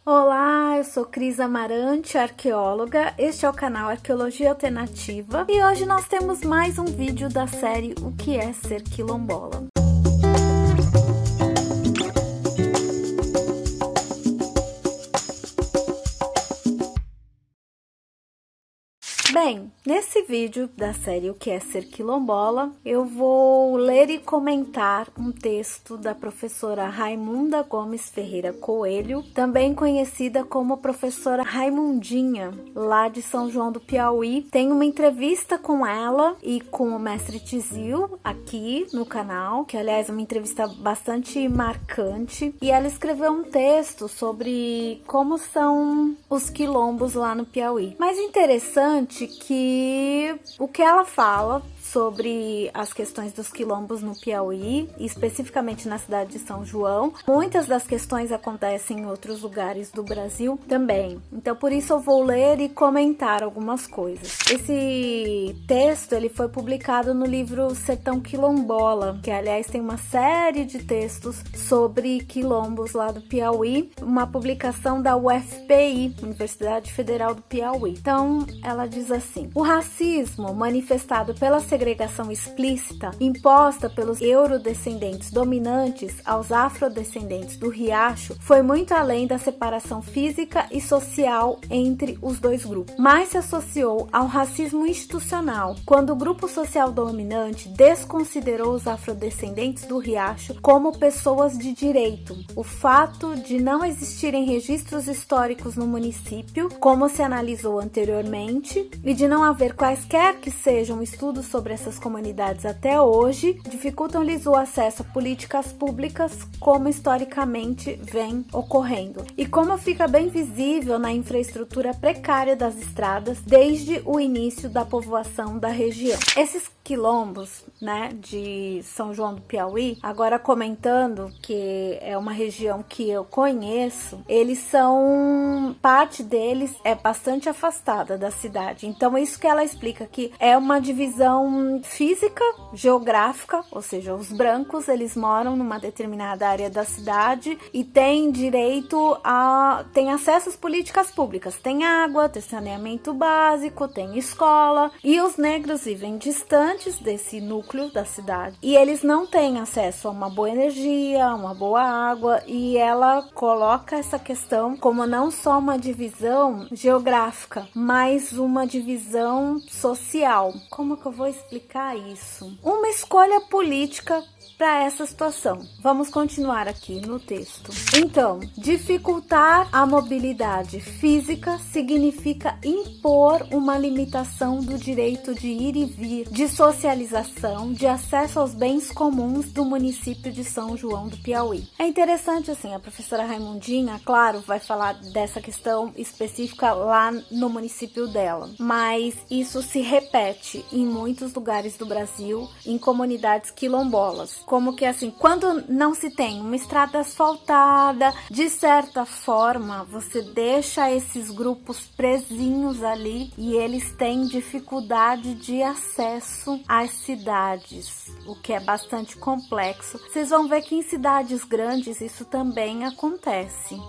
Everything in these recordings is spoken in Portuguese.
Olá, eu sou Cris Amarante, arqueóloga. Este é o canal Arqueologia Alternativa e hoje nós temos mais um vídeo da série O que é ser quilombola? Bem, nesse vídeo da série O que é ser quilombola, eu vou ler e comentar um texto da professora Raimunda Gomes Ferreira Coelho, também conhecida como professora Raimundinha, lá de São João do Piauí. Tem uma entrevista com ela e com o mestre Tizil aqui no canal, que aliás é uma entrevista bastante marcante, e ela escreveu um texto sobre como são os quilombos lá no Piauí. Mas interessante que o que ela fala sobre as questões dos quilombos no Piauí, especificamente na cidade de São João. Muitas das questões acontecem em outros lugares do Brasil também. Então, por isso eu vou ler e comentar algumas coisas. Esse texto, ele foi publicado no livro Sertão Quilombola, que aliás tem uma série de textos sobre quilombos lá do Piauí, uma publicação da UFPI, Universidade Federal do Piauí. Então, ela diz assim: o racismo manifestado pela segregação explícita imposta pelos eurodescendentes dominantes aos afrodescendentes do Riacho foi muito além da separação física e social entre os dois grupos, mas se associou ao racismo institucional, quando o grupo social dominante desconsiderou os afrodescendentes do Riacho como pessoas de direito. O fato de não existirem registros históricos no município, como se analisou anteriormente, e de não haver quaisquer que sejam estudos sobre essas comunidades até hoje, dificultam-lhes o acesso a políticas públicas, como historicamente vem ocorrendo. E como fica bem visível na infraestrutura precária das estradas desde o início da povoação da região. Esses quilombos, de São João do Piauí, agora comentando que é uma região que eu conheço, parte deles é bastante afastada da cidade. Então, isso que ela explica que é uma divisão física, geográfica, ou seja, os brancos, eles moram numa determinada área da cidade e têm têm acesso às políticas públicas, tem água, tem saneamento básico, tem escola, e os negros vivem distantes desse núcleo da cidade e eles não têm acesso a uma boa energia, a uma boa água, e ela coloca essa questão como não só uma divisão geográfica, mas uma divisão social. Como que eu vou explicar isso? Uma escolha política para essa situação. Vamos continuar aqui no texto. Então, dificultar a mobilidade física significa impor uma limitação do direito de ir e vir, de socialização, de acesso aos bens comuns do município de São João do Piauí. É interessante, assim, a professora Raimundinha, claro, vai falar dessa questão específica lá no município dela, mas isso se repete em muitos lugares do Brasil, em comunidades quilombolas. Como que assim, quando não se tem uma estrada asfaltada, de certa forma, você deixa esses grupos presinhos ali e eles têm dificuldade de acesso às cidades, o que é bastante complexo. Vocês vão ver que em cidades grandes isso também acontece,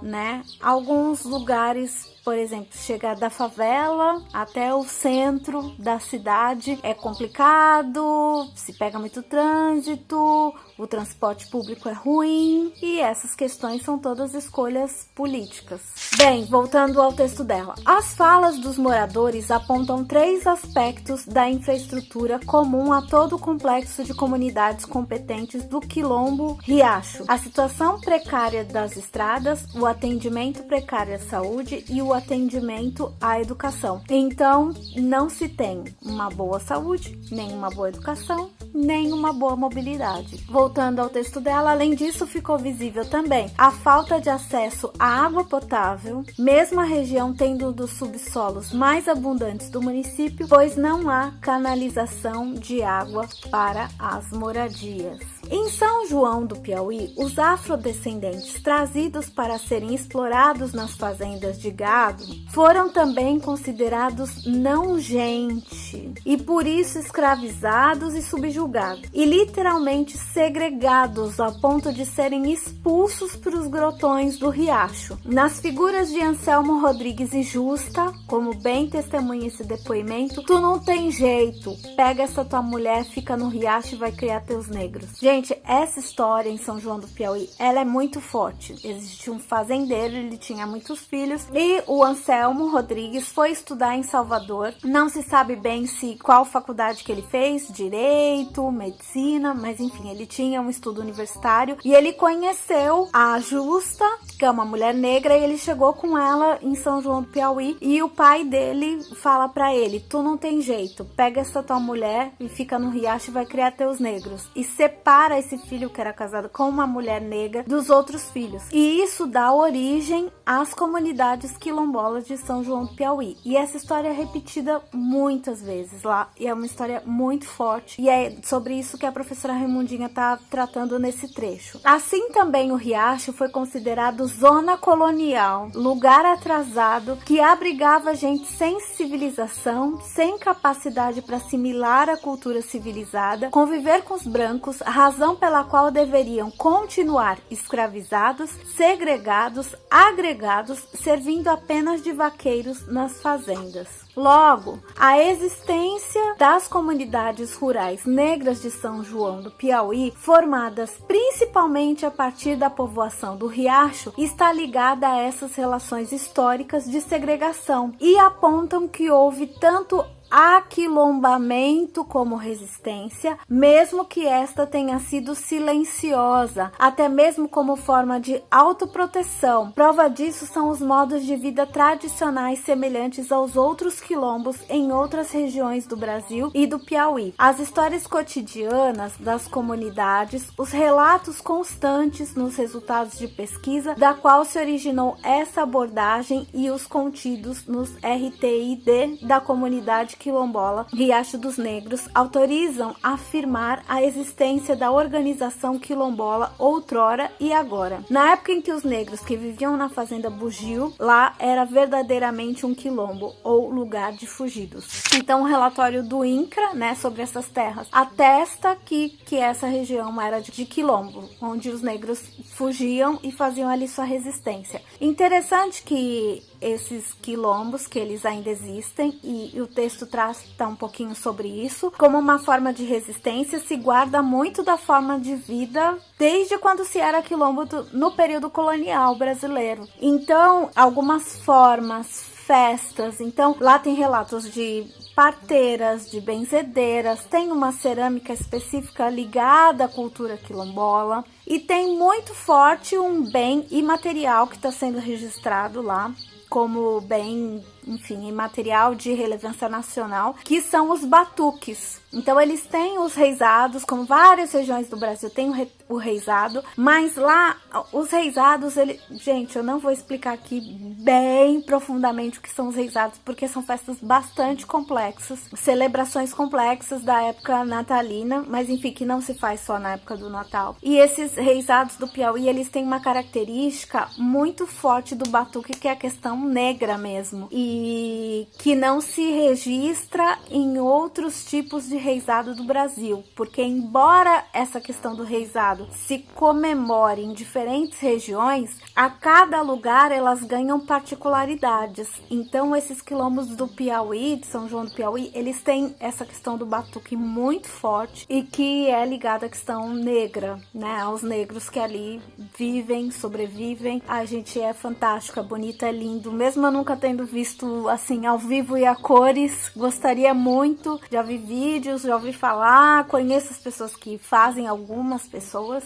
Alguns lugares, por exemplo, chegar da favela até o centro da cidade é complicado, se pega muito trânsito, o transporte público é ruim, e essas questões são todas escolhas políticas. Bem, voltando ao texto dela. As falas dos moradores apontam 3 aspectos da infraestrutura comum a todo o complexo de comunidades competentes do Quilombo Riacho: a situação precária das estradas, o atendimento precário à saúde e o atendimento à educação. Então, não se tem uma boa saúde, nem uma boa educação, nem uma boa mobilidade. Voltando ao texto dela, além disso, ficou visível também a falta de acesso à água potável, mesmo a região tendo um dos subsolos mais abundantes do município, pois não há canalização de água para as moradias. Em São João do Piauí, os afrodescendentes trazidos para serem explorados nas fazendas de gado foram também considerados não gente e por isso escravizados e subjugados e literalmente segregados ao ponto de serem expulsos para os grotões do riacho. Nas figuras de Anselmo Rodrigues e Justa, como bem testemunha esse depoimento, tu não tem jeito, pega essa tua mulher, fica no riacho e vai criar teus negros. Gente, essa história em São João do Piauí, ela é muito forte. Existia um fazendeiro, ele tinha muitos filhos e o Anselmo Rodrigues foi estudar em Salvador. Não se sabe bem qual faculdade que ele fez, direito, medicina, mas enfim, ele tinha um estudo universitário e ele conheceu a Justa, que é uma mulher negra, e ele chegou com ela em São João do Piauí e o pai dele fala pra ele: tu não tem jeito, pega essa tua mulher e fica no riacho e vai criar teus negros, e separa esse filho que era casado com uma mulher negra dos outros filhos. E isso dá origem às comunidades quilombolas de São João do Piauí. E essa história é repetida muitas vezes lá, e é uma história muito forte, e é sobre isso que a professora Raimundinha tá tratando nesse trecho. Assim também o riacho foi considerado zona colonial, lugar atrasado que abrigava gente sem civilização, sem capacidade para assimilar a cultura civilizada, conviver com os brancos, razão pela qual deveriam continuar escravizados, segregados, agregados, servindo apenas de vaqueiros nas fazendas. Logo, a existência das comunidades rurais negras de São João do Piauí, formadas principalmente a partir da povoação do riacho, está ligada a essas relações históricas de segregação e apontam que houve tanto aquilombamento como resistência, mesmo que esta tenha sido silenciosa, até mesmo como forma de autoproteção. Prova disso são os modos de vida tradicionais semelhantes aos outros quilombos em outras regiões do Brasil e do Piauí. As histórias cotidianas das comunidades, os relatos constantes nos resultados de pesquisa, da qual se originou essa abordagem, e os contidos nos RTID da comunidade quilombola Riacho dos Negros autorizam a afirmar a existência da organização quilombola outrora e agora. Na época em que os negros que viviam na fazenda Bugio, lá era verdadeiramente um quilombo ou lugar de fugidos. Então o relatório do INCRA, né, sobre essas terras, atesta que essa região era de quilombo, onde os negros fugiam e faziam ali sua resistência. Interessante que esses quilombos, que eles ainda existem, e o texto trata um pouquinho sobre isso, como uma forma de resistência, se guarda muito da forma de vida desde quando se era quilombo no período colonial brasileiro. Então, algumas formas, festas, então lá tem relatos de parteiras, de benzedeiras, tem uma cerâmica específica ligada à cultura quilombola e tem muito forte um bem imaterial que está sendo registrado lá como bem, enfim, imaterial de relevância nacional, que são os batuques. Então eles têm os reisados, como várias regiões do Brasil tem o reisado, mas lá os reisados, gente, eu não vou explicar aqui bem profundamente o que são os reisados, porque são festas bastante complexas, celebrações complexas da época natalina, mas enfim, que não se faz só na época do Natal. E esses reisados do Piauí, eles têm uma característica muito forte do batuque, que é a questão negra mesmo, e que não se registra em outros tipos de reisado do Brasil, porque embora essa questão do reisado se comemore em diferentes regiões, a cada lugar elas ganham particularidades. Então esses quilombos do Piauí, de São João do Piauí, eles têm essa questão do batuque muito forte e que é ligada à questão negra, né, aos negros que ali vivem, sobrevivem. A gente é fantástico, é bonito, é lindo, mesmo eu nunca tendo visto assim ao vivo e a cores, gostaria muito, já vi vídeos, já ouvi falar, conheço as pessoas que fazem, algumas pessoas,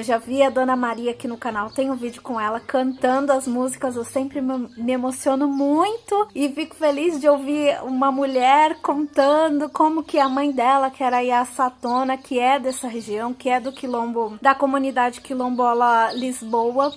já vi a Dona Maria aqui no canal, tem um vídeo com ela cantando as músicas, eu sempre me emociono muito e fico feliz de ouvir uma mulher contando como que a mãe dela, que era a Satona, que é dessa região, que é do quilombo da comunidade quilombola Lisboa,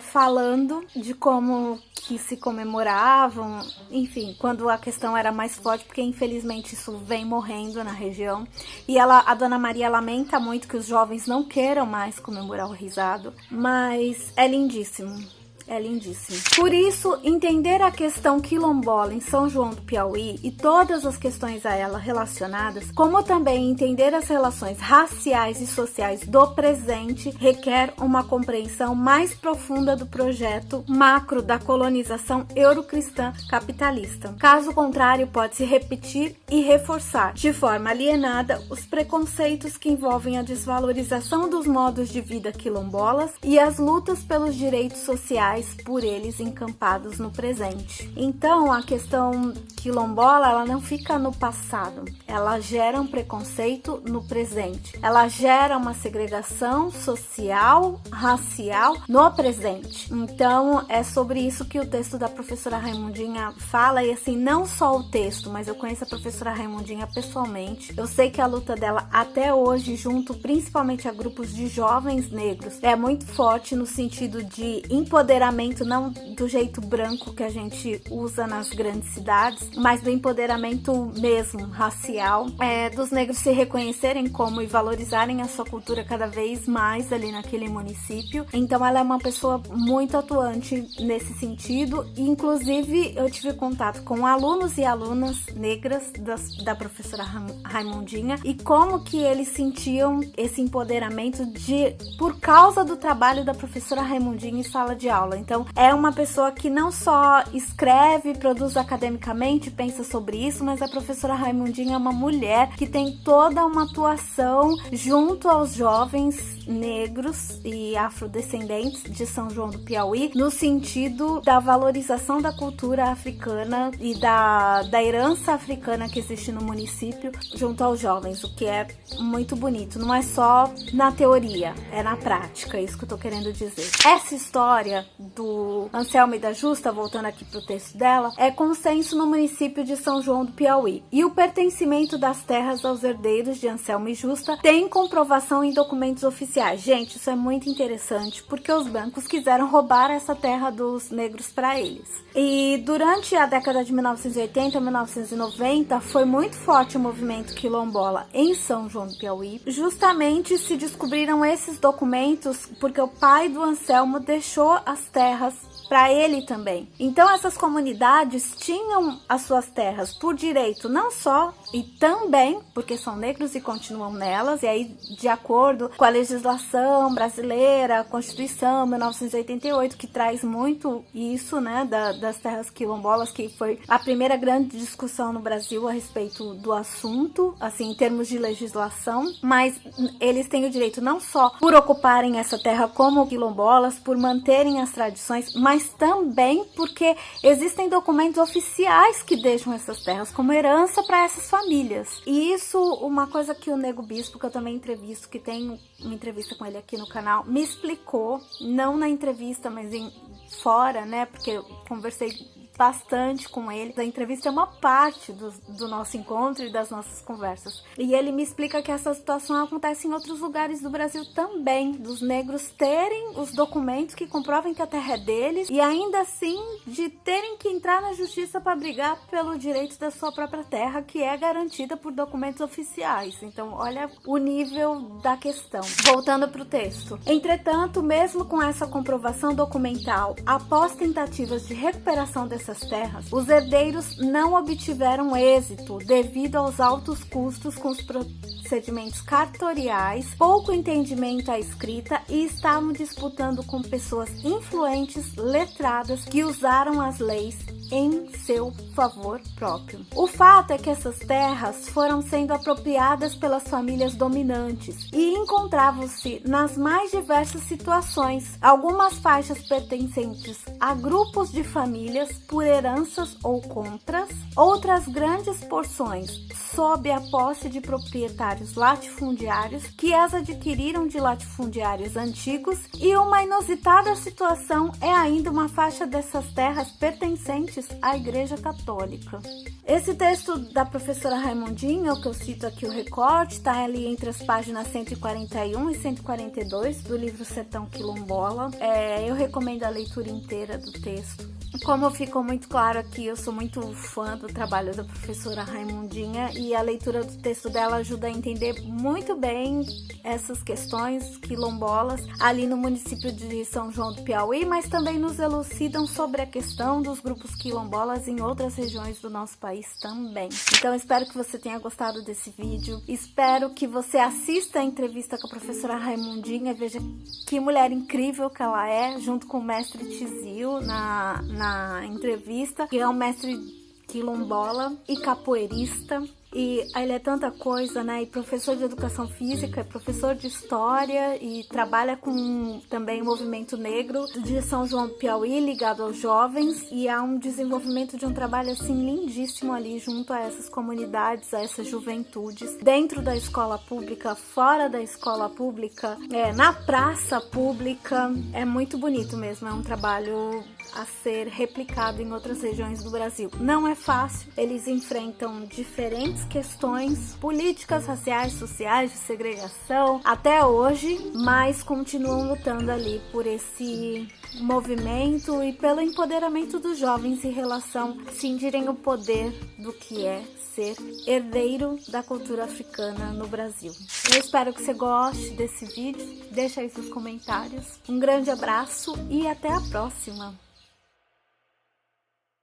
falando de como que se comemoravam, enfim, quando a questão era mais forte, porque infelizmente isso vem morrendo na região. E a Dona Maria lamenta muito que os jovens não queiram mais comemorar o Risado, mas é lindíssimo. É lindíssimo. Por isso, entender a questão quilombola em São João do Piauí e todas as questões a ela relacionadas, como também entender as relações raciais e sociais do presente, requer uma compreensão mais profunda do projeto macro da colonização eurocristã capitalista. Caso contrário, pode-se repetir e reforçar, de forma alienada, os preconceitos que envolvem a desvalorização dos modos de vida quilombolas e as lutas pelos direitos sociais por eles encampados no presente. Então, a questão quilombola, ela não fica no passado, ela gera um preconceito no presente, ela gera uma segregação social, racial no presente. Então, é sobre isso que o texto da professora Raimundinha fala, e assim, não só o texto, mas eu conheço a professora Raimundinha pessoalmente, eu sei que a luta dela até hoje, junto principalmente a grupos de jovens negros, é muito forte no sentido de empoderamento, não do jeito branco que a gente usa nas grandes cidades, mas do empoderamento mesmo, racial, dos negros se reconhecerem como e valorizarem a sua cultura cada vez mais ali naquele município. Então ela é uma pessoa muito atuante nesse sentido, e inclusive eu tive contato com alunos e alunas negras da professora Raimundinha, e como que eles sentiam esse empoderamento por causa do trabalho da professora Raimundinha em sala de aula. Então, é uma pessoa que não só escreve, produz academicamente, pensa sobre isso, mas a professora Raimundinha é uma mulher que tem toda uma atuação junto aos jovens negros e afrodescendentes de São João do Piauí, no sentido da valorização da cultura africana e da herança africana que existe no município junto aos jovens, o que é muito bonito. Não é só na teoria, é na prática, é isso que eu tô querendo dizer. Essa história do Anselmo e da Justa, voltando aqui pro texto dela, é consenso no município de São João do Piauí, e o pertencimento das terras aos herdeiros de Anselmo e Justa tem comprovação em documentos oficiais. Gente, isso é muito interessante, porque os brancos quiseram roubar essa terra dos negros para eles. E durante a década de 1980 e 1990, foi muito forte o movimento quilombola em São João do Piauí. Justamente se descobriram esses documentos porque o pai do Anselmo deixou as terras para ele também. Então essas comunidades tinham as suas terras por direito, não só e também porque são negros e continuam nelas, e aí de acordo com a legislação brasileira, a Constituição 1988, que traz muito isso, né, das terras quilombolas, que foi a primeira grande discussão no Brasil a respeito do assunto, assim, em termos de legislação, mas eles têm o direito não só por ocuparem essa terra como quilombolas, por manterem as tradições, mas também porque existem documentos oficiais que deixam essas terras como herança para essas famílias. E isso, uma coisa que o Nego Bispo, que eu também entrevisto, que tem uma entrevista com ele aqui no canal, me explicou, não na entrevista, mas fora, né, porque eu conversei bastante com ele. A entrevista é uma parte do nosso encontro e das nossas conversas. E ele me explica que essa situação acontece em outros lugares do Brasil também, dos negros terem os documentos que comprovem que a terra é deles e ainda assim de terem que entrar na justiça para brigar pelo direito da sua própria terra, que é garantida por documentos oficiais. Então, olha o nível da questão. Voltando para o texto. Entretanto, mesmo com essa comprovação documental, após tentativas de recuperação dessas terras, os herdeiros não obtiveram êxito devido aos altos custos com os procedimentos cartoriais, pouco entendimento à escrita, e estavam disputando com pessoas influentes, letradas, que usaram as leis em seu favor próprio. O fato é que essas terras foram sendo apropriadas pelas famílias dominantes e encontravam-se nas mais diversas situações, algumas faixas pertencentes a grupos de famílias por heranças ou contras, outras grandes porções sob a posse de proprietários latifundiários que as adquiriram de latifundiários antigos, e uma inusitada situação é ainda uma faixa dessas terras pertencentes superiores à Igreja Católica. Esse texto da professora Raimundinha, o que eu cito aqui o recorte, está ali entre as páginas 141 e 142 do livro Sertão Quilombola. Eu recomendo a leitura inteira do texto. Como ficou muito claro aqui, eu sou muito fã do trabalho da professora Raimundinha e a leitura do texto dela ajuda a entender muito bem essas questões quilombolas ali no município de São João do Piauí, mas também nos elucidam sobre a questão dos grupos quilombolas em outras regiões do nosso país também. Então espero que você tenha gostado desse vídeo, espero que você assista a entrevista com a professora Raimundinha, veja que mulher incrível que ela é, junto com o mestre Tizil na entrevista, que é um mestre quilombola e capoeirista. E ele é tanta coisa, né? E professor de educação física, é professor de história e trabalha com também o movimento negro de São João do Piauí, ligado aos jovens. E há um desenvolvimento de um trabalho assim lindíssimo ali junto a essas comunidades, a essas juventudes, dentro da escola pública, fora da escola pública, na praça pública. É muito bonito mesmo, é um trabalho a ser replicado em outras regiões do Brasil. Não é fácil, eles enfrentam diferentes questões políticas, raciais, sociais, de segregação até hoje, mas continuam lutando ali por esse movimento e pelo empoderamento dos jovens em relação a sentirem o poder do que é ser herdeiro da cultura africana no Brasil. Eu espero que você goste desse vídeo, deixa aí seus comentários. Um grande abraço e até a próxima!